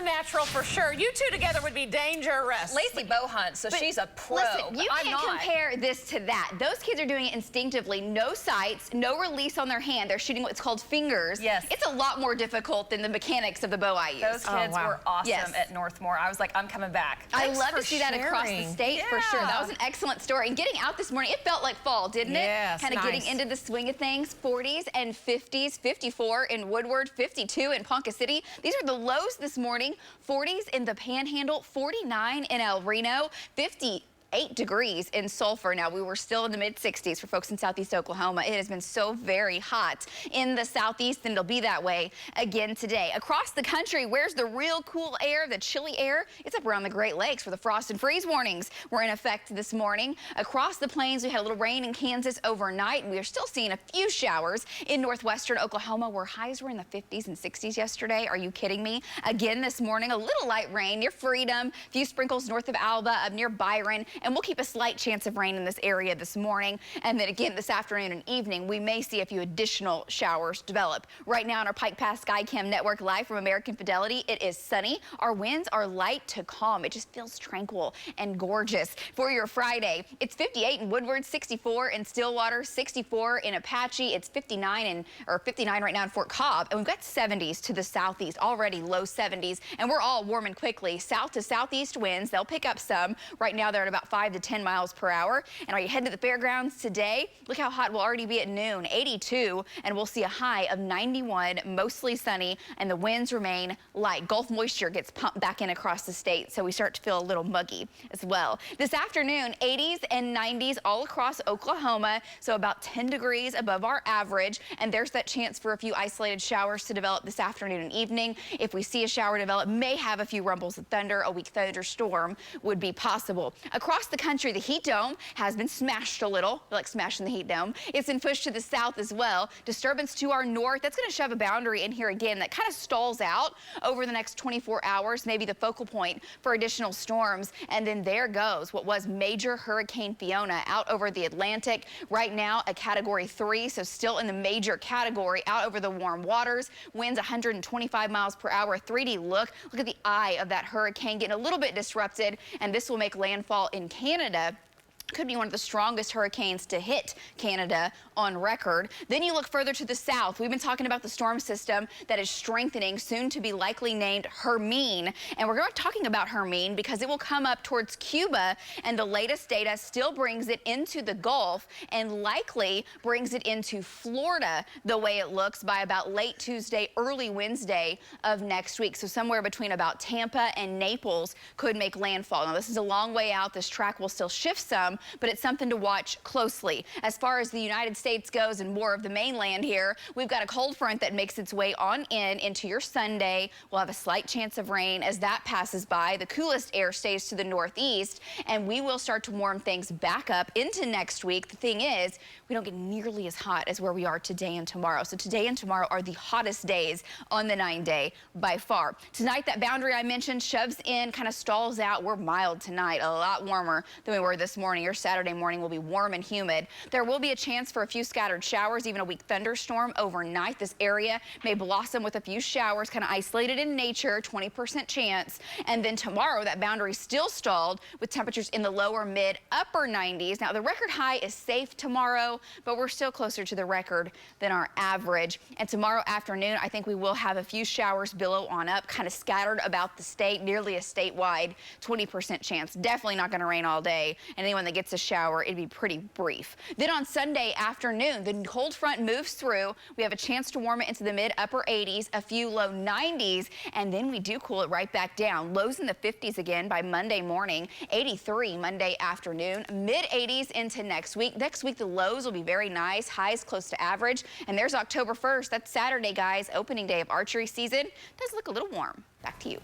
natural for sure. You two together would be dangerous. Lacey bow hunts, so she's a pro. Listen, you can't compare this to that. Those kids are doing it instinctively. No sights, no release on their hand. They're shooting what's called fingers. Yes. It's a lot more difficult than the mechanics of the bow I use. Those kids were awesome Yes. at Northmore. I was like, I'm coming back. I love to see that across the state for sure. That was an excellent story. And getting out this morning, it felt like fall, didn't it? Yes, kind of getting into the swing of things. 40s and 50s, 54 in Woodward, 52 in Ponca City. These are the lows this morning. 40s in the Panhandle, 49 in El Reno, 58 degrees in Sulphur. Now, we were still in the mid-60s for folks in southeast Oklahoma. It has been so very hot in the southeast, and it'll be that way again today. Across the country, where's the real cool air, the chilly air? It's up around the Great Lakes where the frost and freeze warnings were in effect this morning. Across the plains, we had a little rain in Kansas overnight, and we are still seeing a few showers in northwestern Oklahoma where highs were in the 50s and 60s yesterday. Are you kidding me? Again this morning, a little light rain near Freedom, a few sprinkles north of Alba, up near Byron, and we'll keep a slight chance of rain in this area this morning. And then again this afternoon and evening, we may see a few additional showers develop. Right now on our Pike Pass Skycam network live from American Fidelity, it is sunny. Our winds are light to calm. It just feels tranquil and gorgeous. For your Friday, it's 58 in Woodward, 64 in Stillwater, 64 in Apache. It's 59 right now in Fort Cobb. And we've got 70s to the southeast, already low 70s. And we're all warming quickly. South to southeast winds, they'll pick up some. Right now they're at about 5 to 10 miles per hour. And are you heading to the fairgrounds today? Look how hot we'll already be at noon, 82, and we'll see a high of 91, mostly sunny, and the winds remain light. Gulf moisture gets pumped back in across the state, so we start to feel a little muggy as well. This afternoon, 80s and 90s all across Oklahoma, so about 10 degrees above our average, and there's that chance for a few isolated showers to develop this afternoon and evening. If we see a shower develop, may have a few rumbles of thunder. A weak thunderstorm would be possible. Across the country, the heat dome has been smashed a little. I like smashing the heat dome. It's been pushed to the south as well. Disturbance to our north. That's going to shove a boundary in here again that kind of stalls out over the next 24 hours, maybe the focal point for additional storms. And then there goes what was major Hurricane Fiona out over the Atlantic. Right now, a Category 3, so still in the major category out over the warm waters. Winds 125 miles per hour. 3D look. Look at the eye of that hurricane getting a little bit disrupted, and this will make landfall in Canada. Could be one of the strongest hurricanes to hit Canada on record. Then you look further to the south. We've been talking about the storm system that is strengthening, soon to be likely named Hermine. And we're going to be talking about Hermine because it will come up towards Cuba, and the latest data still brings it into the Gulf and likely brings it into Florida the way it looks by about late Tuesday, early Wednesday of next week. So somewhere between about Tampa and Naples could make landfall. Now, this is a long way out. This track will still shift some, but it's something to watch closely. As far as the United States goes and more of the mainland here, we've got a cold front that makes its way on in into your Sunday. We'll have a slight chance of rain as that passes by. The coolest air stays to the northeast, and we will start to warm things back up into next week. The thing is, we don't get nearly as hot as where we are today and tomorrow. So today and tomorrow are the hottest days on the 9-day by far. Tonight, that boundary I mentioned shoves in, kind of stalls out. We're mild tonight, a lot warmer than we were this morning. Your Saturday morning will be warm and humid. There will be a chance for a few scattered showers, even a weak thunderstorm overnight. This area may blossom with a few showers, kind of isolated in nature, 20% chance. And then tomorrow, that boundary still stalled with temperatures in the lower mid upper 90s. Now, the record high is safe tomorrow, but we're still closer to the record than our average. And tomorrow afternoon, I think we will have a few showers billow on up, kind of scattered about the state, nearly a statewide 20% chance. Definitely not going to rain all day. And anyone that gets a shower, it'd be pretty brief. Then on Sunday afternoon, the cold front moves through. We have a chance to warm it into the mid upper 80s, a few low 90s, and then we do cool it right back down. Lows in the 50s again by Monday morning, 83 Monday afternoon, mid 80s into next week. Next week, the lows will be very nice, highs close to average. And there's October 1st. That's Saturday, guys, opening day of archery season. Does look a little warm. Back to you.